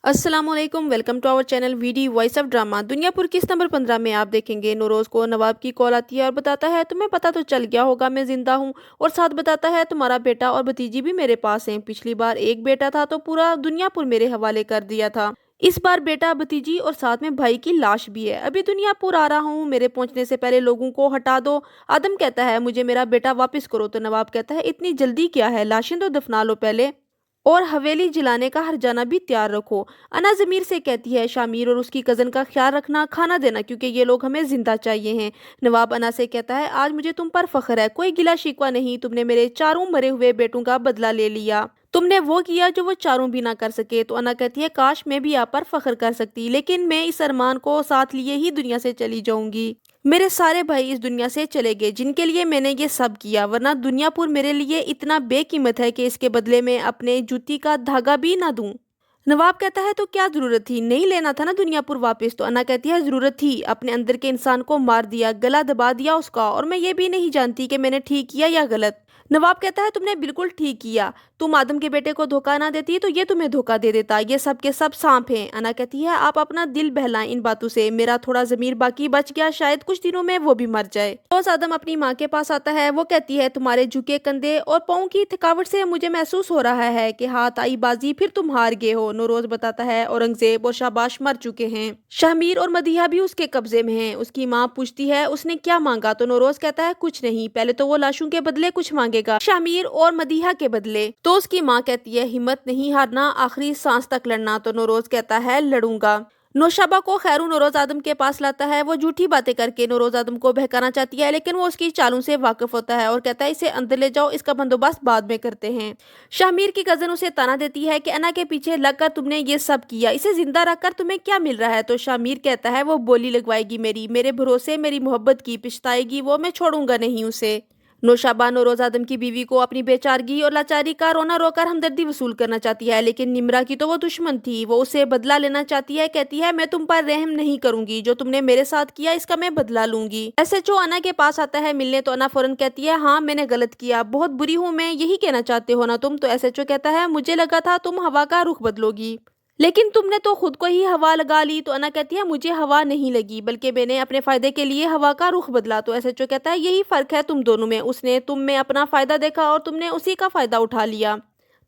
अस्सलाम वालेकुम, welcome to our channel वीडी वॉइस ऑफ ड्रामा। दुनियापुर किस नंबर 15 में आप देखेंगे नौरोज को नवाब की कॉल आती है और बताता है तुम्हें पता तो चल गया होगा मैं जिंदा हूँ, और साथ बताता है तुम्हारा बेटा और भतीजी भी मेरे पास हैं। पिछली बार एक बेटा था तो पूरा दुनियापुर मेरे हवाले कर दिया था। इस बार बेटा, भतीजी और साथ में भाई की लाश भी है। अभी दुनियापुर आ रहा हूँ, मेरे पहुंचने से पहले लोगों को हटा दो। आदम कहता है मुझे मेरा बेटा वापस करो, तो नवाब कहता है इतनी जल्दी क्या है, लाशें तो दफना लो पहले, और हवेली जलाने का हरजाना भी तैयार रखो। अना जमीर से कहती है शामिर और उसकी कजन का ख्याल रखना, खाना देना, क्योंकि ये लोग हमें जिंदा चाहिए हैं। नवाब अना से कहता है आज मुझे तुम पर फख्र है, कोई गिला शिकवा नहीं, तुमने मेरे चारों मरे हुए बेटों का बदला ले लिया, तुमने वो किया जो वो चारों भी ना कर सके। तो अना कहती है काश मैं भी आप पर फख्र कर सकती, लेकिन मैं इस अरमान को साथ लिए ही दुनिया से चली जाऊंगी। मेरे सारे भाई इस दुनिया से चले गए जिनके लिए मैंने ये सब किया, वरना दुनियापुर मेरे लिए इतना बेकीमत है कि इसके बदले में अपने जूती का धागा भी ना दूं। नवाब कहता है तो क्या जरूरत थी, नहीं लेना था ना दुनियापुर वापस। तो अना कहती है जरूरत थी, अपने अंदर के इंसान को मार दिया, गला दबा दिया उसका, और मैं ये भी नहीं जानती कि मैंने ठीक किया या गलत। नवाब कहता है तुमने बिल्कुल ठीक किया, तुम आदम के बेटे को धोखा ना देती तो ये तुम्हें धोखा दे देता, ये सब के सब सांप हैं। अना कहती है आप अपना दिल बहलाएं इन बातों से, मेरा थोड़ा जमीर बाकी बच गया, शायद कुछ दिनों में वो भी मर जाए। रोज आदम अपनी माँ के पास आता है, वो कहती है तुम्हारे झुके कंधे और पाँव की थकावट से मुझे महसूस हो रहा है कि हाथ आई बाजी फिर तुम हार गए हो। नौरोज बताता है औरंगजेब और शाबाश मर चुके हैं, शामिर और मदीहा भी उसके कब्जे में हैं। उसकी माँ पूछती है उसने क्या मांगा, तो नौरोज कहता है कुछ नहीं, पहले तो वो लाशों के बदले कुछ मांगेगा, शामिर और मदीहा के बदले। तो उसकी माँ कहती है हिम्मत नहीं हारना, आखिरी सांस तक लड़ना। तो नौरोज कहता है लड़ूंगा। नौशाबा को खैरू नौरोज आदम के पास लाता है, वो झूठी बातें करके नौरोज आदम को बहकाना चाहती है, लेकिन वो उसकी चालों से वाकिफ होता है और कहता है इसे अंदर ले जाओ, इसका बंदोबस्त बाद में करते हैं। शामिर की कजन उसे ताना देती है कि अना के पीछे लगकर तुमने ये सब किया, इसे जिंदा रखकर तुम्हें क्या मिल रहा है। तो शामिर कहता है वो बोली लगवाएगी मेरे भरोसे मेरी मोहब्बत की, पिछताएगी वो, मैं छोड़ूंगा नहीं उसे। नौशाबा नौरोज आदम की बीवी को अपनी बेचारगी और लाचारी का रोना रोकर हमदर्दी वसूल करना चाहती है, लेकिन निमरा की तो वो दुश्मन थी, वो उसे बदला लेना चाहती है। कहती है मैं तुम पर रहम नहीं करूंगी, जो तुमने मेरे साथ किया इसका मैं बदला लूंगी। एसएचओ अना के पास आता है मिलने, तो अना फौरन कहती है हाँ मैंने गलत किया, बहुत बुरी हूँ मैं, यही कहना चाहते हो ना तुम। तो एसएचओ कहता है मुझे लगा था तुम हवा का रुख बदलोगी, लेकिन तुमने तो खुद को ही हवा लगा ली। तो अना कहती है मुझे हवा नहीं लगी, बल्कि मैंने अपने फायदे के लिए हवा का रुख बदला। तो एसएचओ कहता है यही फर्क है तुम दोनों में, उसने तुम में अपना फायदा देखा और तुमने उसी का फायदा उठा लिया।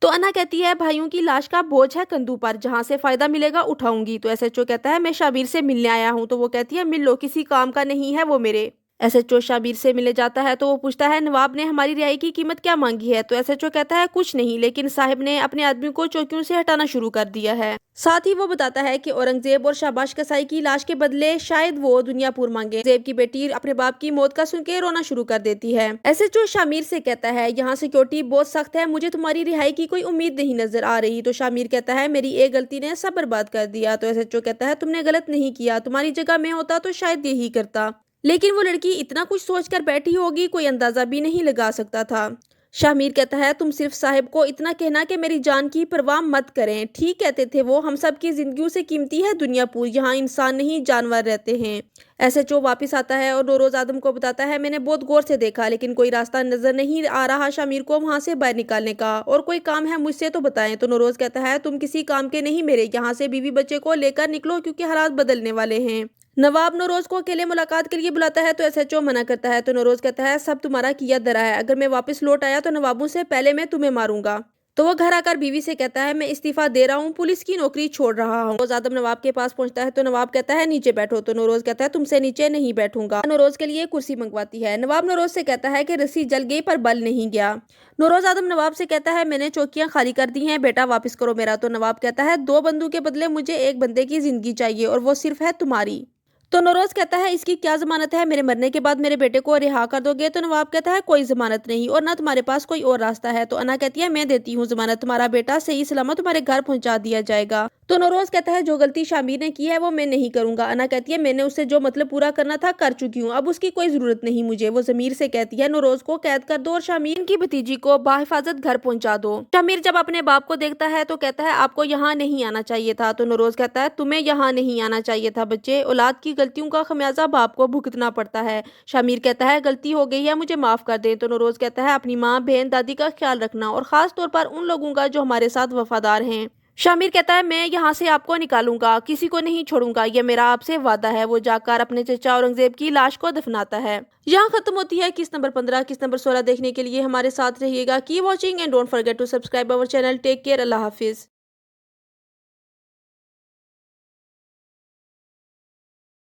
तो अना कहती है भाइयों की लाश का बोझ है कंधों पर, जहां से फायदा मिलेगा उठाऊंगी। तो एसएचओ कहता है मैं शाबिर से मिलने आया हूँ। तो वो कहती है मिल लो, किसी काम का नहीं है वो मेरे। एसएचओ शाबिर से मिले जाता है, तो वो पूछता है नवाब ने हमारी रिहाई की कीमत क्या मांगी है। तो एसएचओ कहता है कुछ नहीं, लेकिन साहिब ने अपने आदमियों को चौकियों से हटाना शुरू कर दिया है। साथ ही वो बताता है कि औरंगजेब और शाबाश कसाई की लाश के बदले शायद वो दुनियापुर मांगे। जेब की बेटी अपने बाप की मौत का सुन के रोना शुरू कर देती है। एसएचओ शामिर से कहता है यहाँ सिक्योरिटी बहुत सख्त है, मुझे तुम्हारी रिहाई की कोई उम्मीद नहीं नजर आ रही। तो शामिर कहता है मेरी एक गलती ने सब बर्बाद कर दिया। तो एसएचओ कहता है तुमने गलत नहीं किया, तुम्हारी जगह मैं होता तो शायद यही करता, लेकिन वो लड़की इतना कुछ सोचकर बैठी होगी कोई अंदाजा भी नहीं लगा सकता था। शामिर कहता है तुम सिर्फ साहिब को इतना कहना कि मेरी जान की परवाह मत करें, ठीक कहते थे वो, हम सब की जिंदगियों से कीमती है दुनियापुर, यहाँ इंसान नहीं जानवर रहते हैं। एसएचओ वापस आता है और नौरोज आदम को बताता है मैंने बहुत गौर से देखा, लेकिन कोई रास्ता नजर नहीं आ रहा शामिर को वहां से बाहर निकालने का, और कोई काम है मुझसे तो बताएं। तो नौरोज कहता है तुम किसी काम के नहीं मेरे, यहाँ से बीवी बच्चे को लेकर निकलो क्योंकि हालात बदलने वाले हैं। नवाब नौरोज को अकेले मुलाकात के लिए बुलाता है, तो एसएचओ मना करता है। तो नौरोज कहता है सब तुम्हारा किया धरा है, अगर मैं वापस लौट आया तो नवाबों से पहले मैं तुम्हें मारूंगा। तो वो घर आकर बीवी से कहता है मैं इस्तीफा दे रहा हूँ, पुलिस की नौकरी छोड़ रहा हूँ। नौरोज आदम नवाब के पास पहुंचता है, तो नवाब कहता है नीचे बैठो। तो नौरोज कहता है तुमसे नीचे नहीं बैठूंगा। नौरोज के लिए कुर्सी मंगवाती है। नवाब नौरोज से कहता है कि रस्सी जल गई पर बल नहीं गया। नौरोज आदम नवाब से कहता है मैंने चौकियां खाली कर दी हैं, बेटा वापस करो मेरा। तो नवाब कहता है 2 बंदों के बदले मुझे एक बंदे की जिंदगी चाहिए, और वो सिर्फ है तुम्हारी। तो नौरोज कहता है इसकी क्या जमानत है, मेरे मरने के बाद मेरे बेटे को रिहा कर दोगे। तो नवाब कहता है कोई जमानत नहीं, और ना तुम्हारे पास कोई और रास्ता है। तो अना कहती है मैं देती हूँ जमानत, तुम्हारा बेटा सही सलामत तुम्हारे घर पहुंचा दिया जाएगा। तो नौरोज कहता है जो गलती शामिर ने की है वो मैं नहीं करूंगा। अना कहती है मैंने उससे जो मतलब पूरा करना था कर चुकी हूँ, अब उसकी कोई जरूरत नहीं मुझे। वो जमीर से कहती है नौरोज को कैद कर दो और शामिर की भतीजी को बाहिफाजत घर पहुंचा दो। शामिर जब अपने बाप को देखता है तो कहता है आपको यहाँ नहीं आना चाहिए था। तो नौरोज कहता है तुम्हें यहाँ नहीं आना चाहिए था बच्चे, औलाद की गलतियों का खमियाजा बाप को भुगतना पड़ता है। शामिर कहता है गलती हो गई है, मुझे माफ कर दें। तो नौरोज कहता है अपनी माँ बहन दादी का ख्याल रखना, और खास तौर पर उन लोगों का जो हमारे साथ वफादार हैं। शामिर कहता है, मैं यहाँ से आपको निकालूंगा, किसी को नहीं छोड़ूंगा, यह मेरा आपसे वादा है। वो जाकर अपने चचा औरंगजेब की लाश को दफनाता है। यहाँ खत्म होती है किस्त नंबर 15। किस्त नंबर 16 देखने के लिए हमारे साथ रहिएगा। Keep watching and don't forget to subscribe our channel. Take care. अल्लाह हाफिज।